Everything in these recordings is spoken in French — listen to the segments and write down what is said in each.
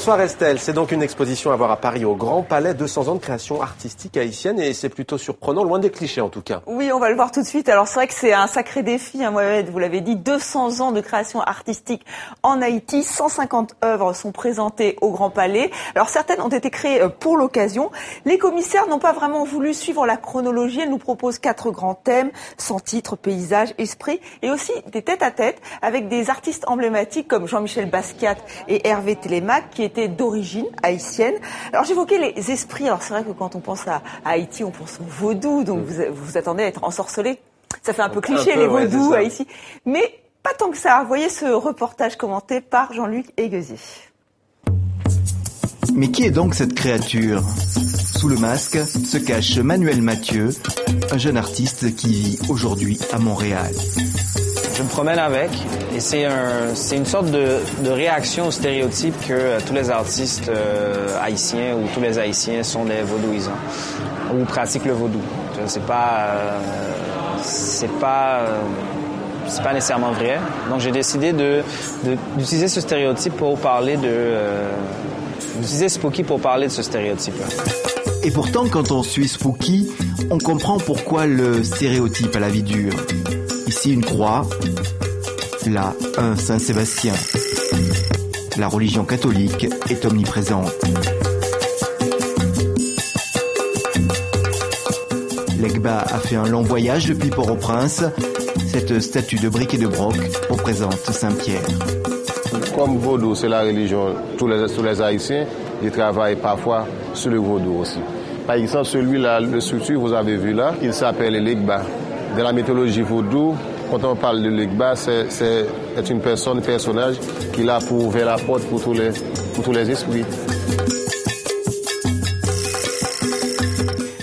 Bonsoir Estelle, c'est donc une exposition à voir à Paris au Grand Palais, 200 ans de création artistique haïtienne et c'est plutôt surprenant, loin des clichés en tout cas. Oui, on va le voir tout de suite. Alors c'est vrai que c'est un sacré défi, hein, Mohamed, vous l'avez dit, 200 ans de création artistique en Haïti, 150 œuvres sont présentées au Grand Palais. Alors certaines ont été créées pour l'occasion. Les commissaires n'ont pas vraiment voulu suivre la chronologie, elles nous proposent 4 grands thèmes, sans titre, paysage, esprit et aussi des tête-à-tête avec des artistes emblématiques comme Jean-Michel Basquiat et Hervé Télémaque qui étaient d'origine haïtienne. Alors j'évoquais les esprits. Alors c'est vrai que quand on pense à Haïti, on pense au vaudou. Donc vous vous attendez à être ensorcelé. Ça fait un peu cliché les vaudous Haïti. Mais pas tant que ça. Voyez ce reportage commenté par Jean-Luc Eguezier. Mais qui est donc cette créature ? Sous le masque se cache Manuel Mathieu, un jeune artiste qui vit aujourd'hui à Montréal. Je me promène avec et c'est une sorte de réaction aux stéréotypes que tous les artistes haïtiens ou tous les Haïtiens sont des vaudouisants ou pratiquent le vaudou. C'est pas nécessairement vrai. Donc j'ai décidé d'utiliser ce stéréotype pour parler d'utiliser Spooky pour parler de ce stéréotype-là. Et pourtant, quand on suit Spooky, on comprend pourquoi le stéréotype a la vie dure. Ici, une croix. Là, un Saint-Sébastien. La religion catholique est omniprésente. Legba a fait un long voyage depuis Port-au-Prince. Cette statue de briques et de broc représente Saint-Pierre. Comme vaudou, c'est la religion, tous les Haïtiens, ils travaillent parfois sur le vaudou aussi. Par exemple, celui-là, le structure que vous avez vu là, il s'appelle Legba. Dans la mythologie vaudou, quand on parle de Legba, c'est un personnage qui est là pour ouvrir la porte pour tous les esprits.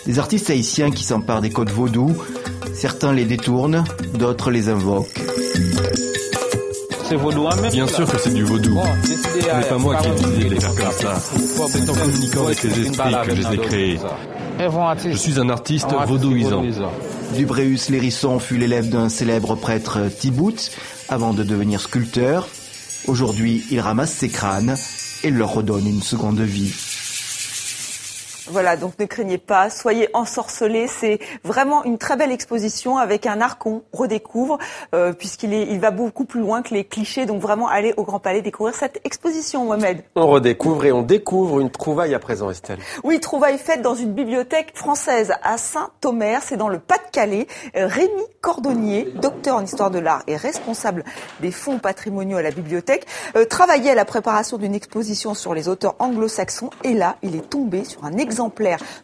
Des artistes haïtiens qui s'emparent des codes vaudou, certains les détournent, d'autres les invoquent. C'est vaudou, hein, bien sûr que c'est du vaudou. Ce n'est pas moi qui ai décidé de les faire comme ça. C'est en communiquant avec les esprits que je les ai créés. Je suis un artiste vaudouisant. Dubréus Lérisson fut l'élève d'un célèbre prêtre Tibout avant de devenir sculpteur. Aujourd'hui, il ramasse ses crânes et leur redonne une seconde vie. Voilà, donc ne craignez pas, soyez ensorcelés. C'est vraiment une très belle exposition avec un art qu'on redécouvre puisqu'il va beaucoup plus loin que les clichés. Donc vraiment, allez au Grand Palais découvrir cette exposition, Mohamed. On redécouvre et on découvre une trouvaille à présent, Estelle. Oui, trouvaille faite dans une bibliothèque française à Saint-Omer, c'est dans le Pas-de-Calais. Rémi Cordonnier, docteur en histoire de l'art et responsable des fonds patrimoniaux à la bibliothèque, travaillait à la préparation d'une exposition sur les auteurs anglo-saxons et là, il est tombé sur un exemplaire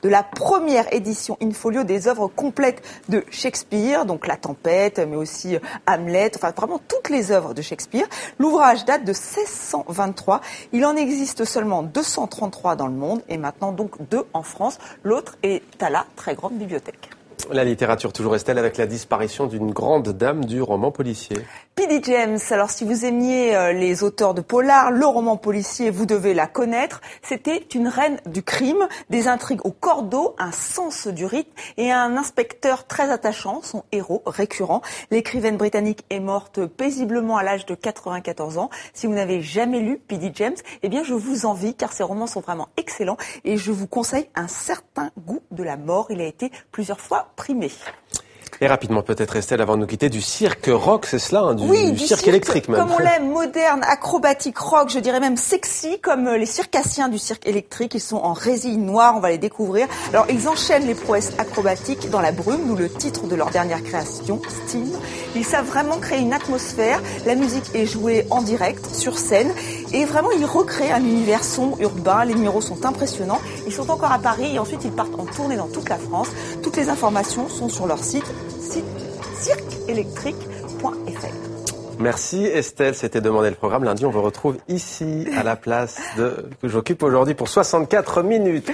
de la première édition in folio des œuvres complètes de Shakespeare, donc La Tempête, mais aussi Hamlet, enfin vraiment toutes les œuvres de Shakespeare. L'ouvrage date de 1623. Il en existe seulement 233 dans le monde et maintenant donc 2 en France. L'autre est à la très grande bibliothèque. La littérature toujours, Estelle, avec la disparition d'une grande dame du roman policier. P.D. James, alors si vous aimiez les auteurs de polar, le roman policier, vous devez la connaître. C'était une reine du crime, des intrigues au cordeau, un sens du rythme et un inspecteur très attachant, son héros récurrent. L'écrivaine britannique est morte paisiblement à l'âge de 94 ans. Si vous n'avez jamais lu P.D. James, eh bien je vous envie car ses romans sont vraiment excellents et je vous conseille Un certain goût de la mort. Il a été plusieurs fois primé. Et rapidement peut-être, Estelle, avant de nous quitter, du cirque rock, c'est cela, hein, du cirque électrique même. Comme on l'aime, moderne, acrobatique, rock, je dirais même sexy, comme les circassiens du cirque électrique. Ils sont en résille noire, on va les découvrir. Alors, ils enchaînent les prouesses acrobatiques dans la brume, d'où le titre de leur dernière création, Steam. Ils savent vraiment créer une atmosphère. La musique est jouée en direct, sur scène. Et vraiment, ils recréent un univers sombre, urbain. Les numéros sont impressionnants. Ils sont encore à Paris et ensuite ils partent en tournée dans toute la France. Toutes les informations sont sur leur site cirqueélectrique.fr. Merci Estelle, c'était Demander le programme. Lundi, on vous retrouve ici à la place que j'occupe aujourd'hui pour 64 minutes.